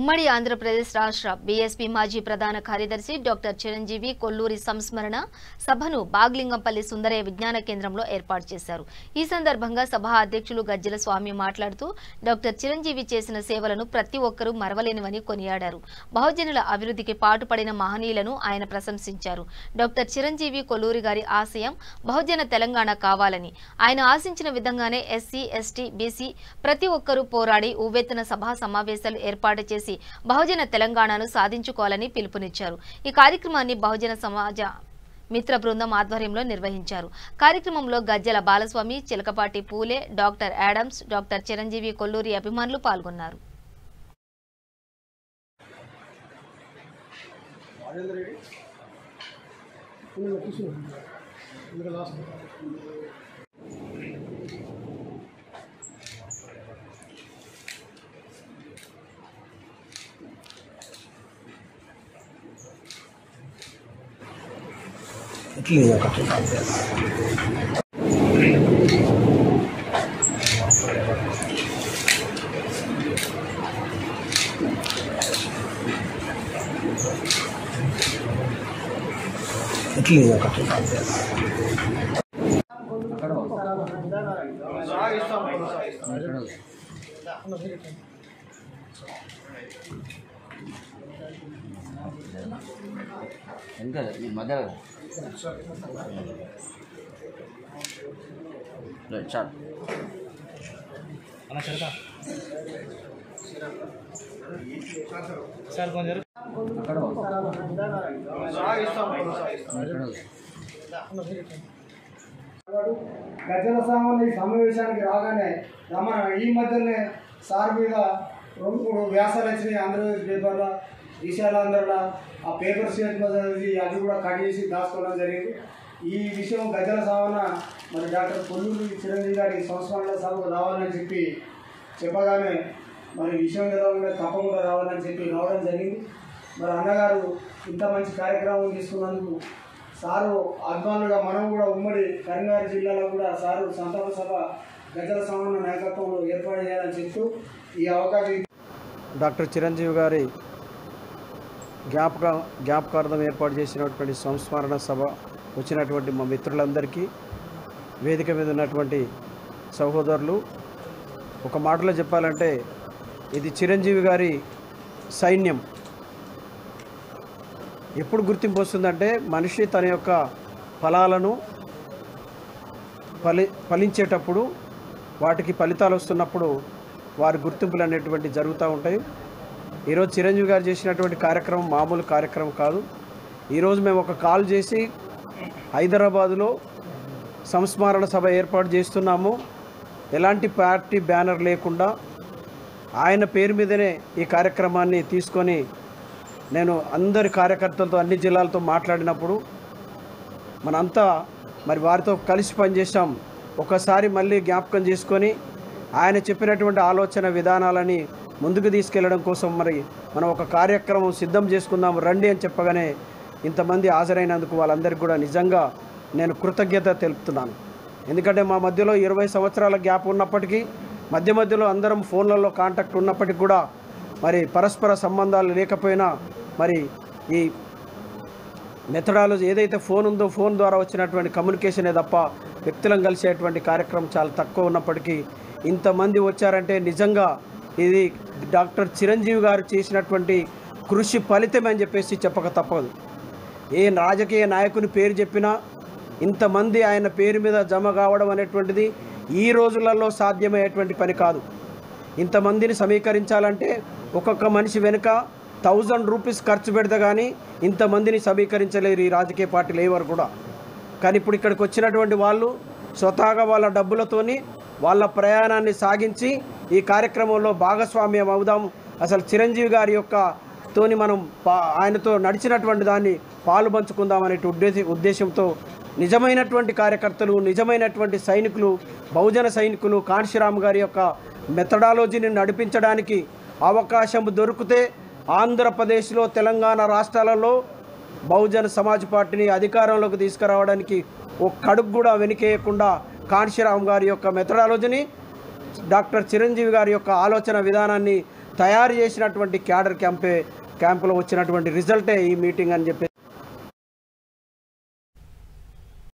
ఉమ్మడి ఆంధ్రప్రదేశ్ రాష్ట్ర బీఎస్పీ మాజీ ప్రధాన కార్యదర్శి డాక్టర్ చిరంజీవి కొల్లూరి సంస్మరణ సభను బాగ్లింగంపల్లి సుందరయ్య విజ్ఞాన కేంద్రంలో ఏర్పాటు చేశారు. ఈ సందర్భంగా సభ అధ్యక్షులు గజ్జల స్వామి మాట్లాడుతూ డాక్టర్ చిరంజీవి చేసిన సేవలను ప్రతి ఒక్కరూ మరవలేనివని కొనియాడారు. బహుజనుల అభివృద్ధికి పాటుపడిన మహనీయులను ఆయన ప్రశంసించారు. డాక్టర్ చిరంజీవి కొల్లూరి గారి ఆశయం బహుజన తెలంగాణ కావాలని, ఆయన ఆశించిన విధంగానే ఎస్సీ, ఎస్టీ, బీసీ ప్రతి ఒక్కరూ పోరాడి ఉవ్వెత్తున సభా సమావేశాలు ఏర్పాటు చేసి బహుజన తెలంగాణను సాధించుకోవాలని పిలుపునిచ్చారు. ఈ కార్యక్రమాన్ని బహుజన సమాజ మిత్ర బృందం ఆధ్వర్యంలో నిర్వహించారు. కార్యక్రమంలో Gajjala Balaswamy, Chilakapati Phule, doctor Adams, doctor Chiranjeevi Kolluri అభిమానులు పాల్గొన్నారు. ఇంకా ఈ మధ్య చాలు అలా చెడతా సార్ కొంచెం గజ్జల సామాన్లు ఈ సమావేశానికి రాగానే ఈ మధ్యనే సార్ మీద 2-3 వ్యాసాలు వచ్చినాయి. ఆంధ్రప్రదేశ్ పేపర్లో, విశాలాంధ్రలో ఆ పేపర్ షేట్ అవి కూడా కట్ చేసి దాచుకోవడం జరిగింది. ఈ విషయం గజ్జల సామాన మరి డాక్టర్ కొల్లూరి చిరంజీవి గారి సంస్మరణ సభకు రావాలని చెప్పగానే మరి విషయం ఎలా ఉంటే తప్పకుండా రావాలని రావడం జరిగింది. మరి అన్నగారు ఇంత మంచి కార్యక్రమం తీసుకున్నందుకు సారు అభిమానులుగా మనం కూడా ఉమ్మడి కరీంనగర్ జిల్లాలో కూడా సారు సంతాప సభ గజ్జల సామాన్య నాయకత్వంలో ఏర్పాటు చేయాలని చెప్తూ ఈ అవకాశం డాక్టర్ చిరంజీవి గారి జ్ఞాపకార్థం ఏర్పాటు చేసినటువంటి సంస్మరణ సభ వచ్చినటువంటి మా మిత్రులందరికీ, వేదిక మీద ఉన్నటువంటి సహోదరులు, ఒక మాటలో చెప్పాలంటే ఇది చిరంజీవి గారి సైన్యం. ఎప్పుడు గుర్తింపు వస్తుందంటే మనిషి తన యొక్క ఫలాలను ఫలించేటప్పుడు, వాటికి ఫలితాలు వస్తున్నప్పుడు వారి గుర్తింపులు అనేటువంటి జరుగుతూ ఉంటాయి. ఈరోజు చిరంజీవి గారు చేసినటువంటి కార్యక్రమం మామూలు కార్యక్రమం కాదు. ఈరోజు మేము ఒక కాల్ చేసి హైదరాబాదులో సంస్మరణ సభ ఏర్పాటు చేస్తున్నాము. ఎలాంటి పార్టీ బ్యానర్ లేకుండా ఆయన పేరు మీదనే ఈ కార్యక్రమాన్ని తీసుకొని నేను అందరి కార్యకర్తలతో అన్ని జిల్లాలతో మాట్లాడినప్పుడు మనంతా మరి వారితో కలిసి పనిచేసాం. ఒకసారి మళ్ళీ జ్ఞాపకం చేసుకొని ఆయన చెప్పినటువంటి ఆలోచన విధానాలని ముందుకు తీసుకెళ్లడం కోసం మరి మనం ఒక కార్యక్రమం సిద్ధం చేసుకుందాం రండి అని చెప్పగానే ఇంతమంది హాజరైనందుకు వాళ్ళందరికీ కూడా నిజంగా నేను కృతజ్ఞత తెలుపుతున్నాను. ఎందుకంటే మా మధ్యలో 20 సంవత్సరాల గ్యాప్ ఉన్నప్పటికీ, మధ్యలో అందరం ఫోన్లలో కాంటాక్ట్ ఉన్నప్పటికీ కూడా మరి పరస్పర సంబంధాలు లేకపోయినా మరి ఈ మెథడాలజీ ఏదైతే ఫోన్ ఉందో ఫోన్ ద్వారా వచ్చినటువంటి కమ్యూనికేషనే తప్ప వ్యక్తులను కలిసేటువంటి కార్యక్రమం చాలా తక్కువ ఉన్నప్పటికీ ఇంతమంది వచ్చారంటే నిజంగా ఇది డాక్టర్ చిరంజీవి గారు చేసినటువంటి కృషి ఫలితమే అని చెప్పేసి చెప్పక తప్పదు. ఏ రాజకీయ నాయకుని పేరు చెప్పినా ఇంతమంది ఆయన పేరు మీద జమ కావడం అనేటువంటిది ఈ రోజులలో సాధ్యమయ్యేటువంటి పని కాదు. ఇంతమందిని సమీకరించాలంటే ఒక్కొక్క మనిషి వెనుక 1000 రూపీస్ ఖర్చు పెడితే కానీ ఇంతమందిని సమీకరించలేరు ఈ రాజకీయ పార్టీలు ఎవరు కూడా. కానీ ఇప్పుడు ఇక్కడికి వచ్చినటువంటి వాళ్ళు స్వతహాగా వాళ్ళ డబ్బులతోని వాళ్ళ ప్రయాణాన్ని సాగించి ఈ కార్యక్రమంలో భాగస్వామ్యం అవుదాం, అసలు చిరంజీవి గారి తోని మనం ఆయనతో నడిచినటువంటి దాన్ని పాలు పంచుకుందాం అనే ఉద్దేశంతో నిజమైనటువంటి కార్యకర్తలు, నిజమైనటువంటి సైనికులు, బహుజన సైనికులు కాంశీరామ్ గారి యొక్క మెథడాలజీని నడిపించడానికి అవకాశం దొరికితే ఆంధ్రప్రదేశ్లో, తెలంగాణ రాష్ట్రాలలో బహుజన సమాజ్ పార్టీని అధికారంలోకి తీసుకురావడానికి ఒక అడుగు కూడా వెనుకేయకుండా కాంశీరామ్ గారి యొక్క మెథడాలజీని, డాక్టర్ చిరంజీవి గారి యొక్క ఆలోచన విధానాన్ని తయారు చేసినటువంటి క్యాడర్ క్యాంపులో వచ్చినటువంటి రిజల్టే ఈ మీటింగ్ అని చెప్పి